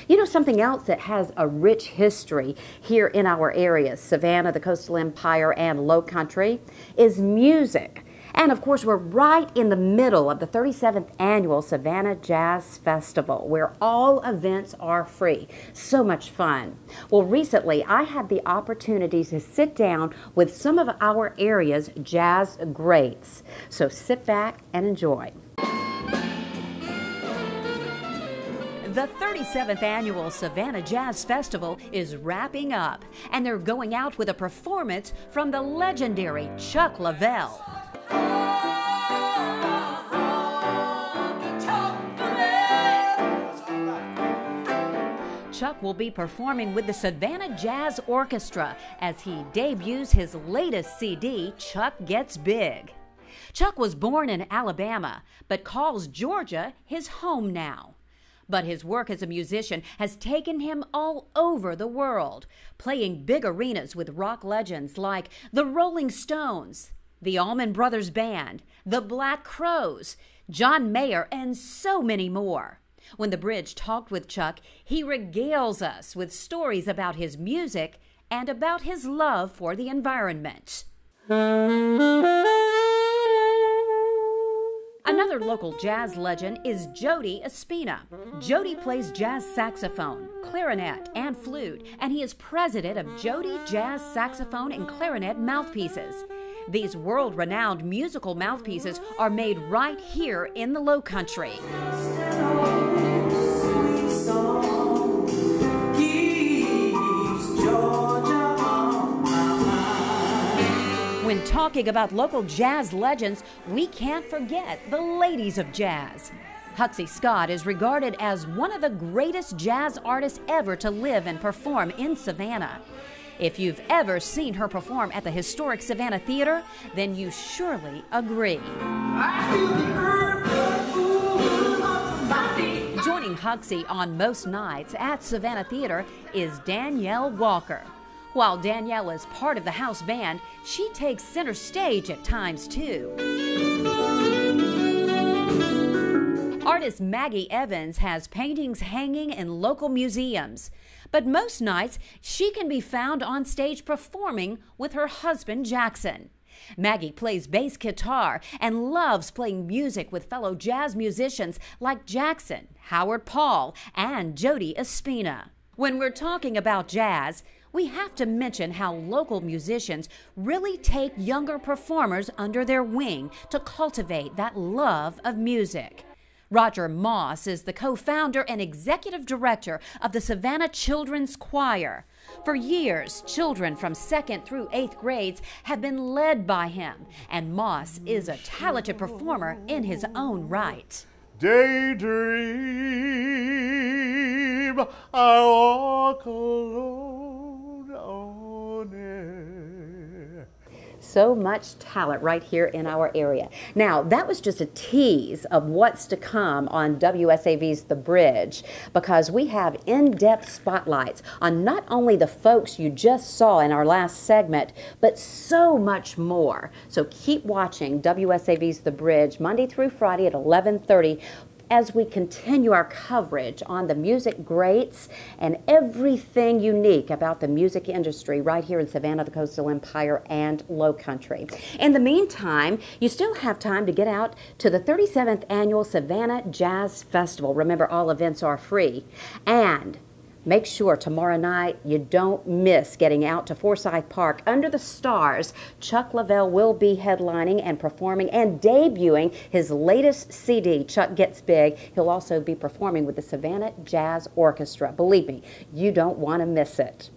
You know, something else that has a rich history here in our area, Savannah, the Coastal Empire and Lowcountry, is music. And of course, we're right in the middle of the 37th annual Savannah Jazz Festival, where all events are free. So much fun. Well, recently I had the opportunity to sit down with some of our area's jazz greats. So sit back and enjoy. The 37th annual Savannah Jazz Festival is wrapping up, and they're going out with a performance from the legendary Chuck Leavell. Chuck will be performing with the Savannah Jazz Orchestra as he debuts his latest CD, Chuck Gets Big. Chuck was born in Alabama, but calls Georgia his home now. But his work as a musician has taken him all over the world, playing big arenas with rock legends like the Rolling Stones, the Allman Brothers Band, the Black Crowes, John Mayer, and so many more. When The Bridge talked with Chuck, he regales us with stories about his music and about his love for the environment. Another local jazz legend is Jody Espina. Jody plays jazz saxophone, clarinet, and flute, and he is president of Jody Jazz Saxophone and Clarinet Mouthpieces. These world-renowned musical mouthpieces are made right here in the Lowcountry. When talking about local jazz legends, we can't forget the ladies of jazz. Huxley Scott is regarded as one of the greatest jazz artists ever to live and perform in Savannah. If you've ever seen her perform at the historic Savannah Theater, then you surely agree. Joining Huxley on most nights at Savannah Theater is Danielle Walker. While Danielle is part of the house band, she takes center stage at times too. Artist Maggie Evans has paintings hanging in local museums, but most nights she can be found on stage performing with her husband Jackson. Maggie plays bass guitar and loves playing music with fellow jazz musicians like Jackson, Howard Paul, and Jody Espina. When we're talking about jazz, we have to mention how local musicians really take younger performers under their wing to cultivate that love of music. Roger Moss is the co-founder and executive director of the Savannah Children's Choir. For years, children from 2nd through 8th grades have been led by him, and Moss is a talented performer in his own right. Daydream, I walk alone on air. So much talent right here in our area. Now, that was just a tease of what's to come on WSAV's The Bridge, because we have in-depth spotlights on not only the folks you just saw in our last segment, but so much more. So keep watching WSAV's The Bridge Monday through Friday at 11:30 as we continue our coverage on the music greats and everything unique about the music industry right here in Savannah, the Coastal Empire, and Lowcountry. In the meantime, you still have time to get out to the 37th Annual Savannah Jazz Festival. Remember, all events are free. And make sure tomorrow night you don't miss getting out to Forsyth Park under the stars. Chuck Leavell will be headlining and performing and debuting his latest CD, Chuck Gets Big. He'll also be performing with the Savannah Jazz Orchestra. Believe me, you don't want to miss it.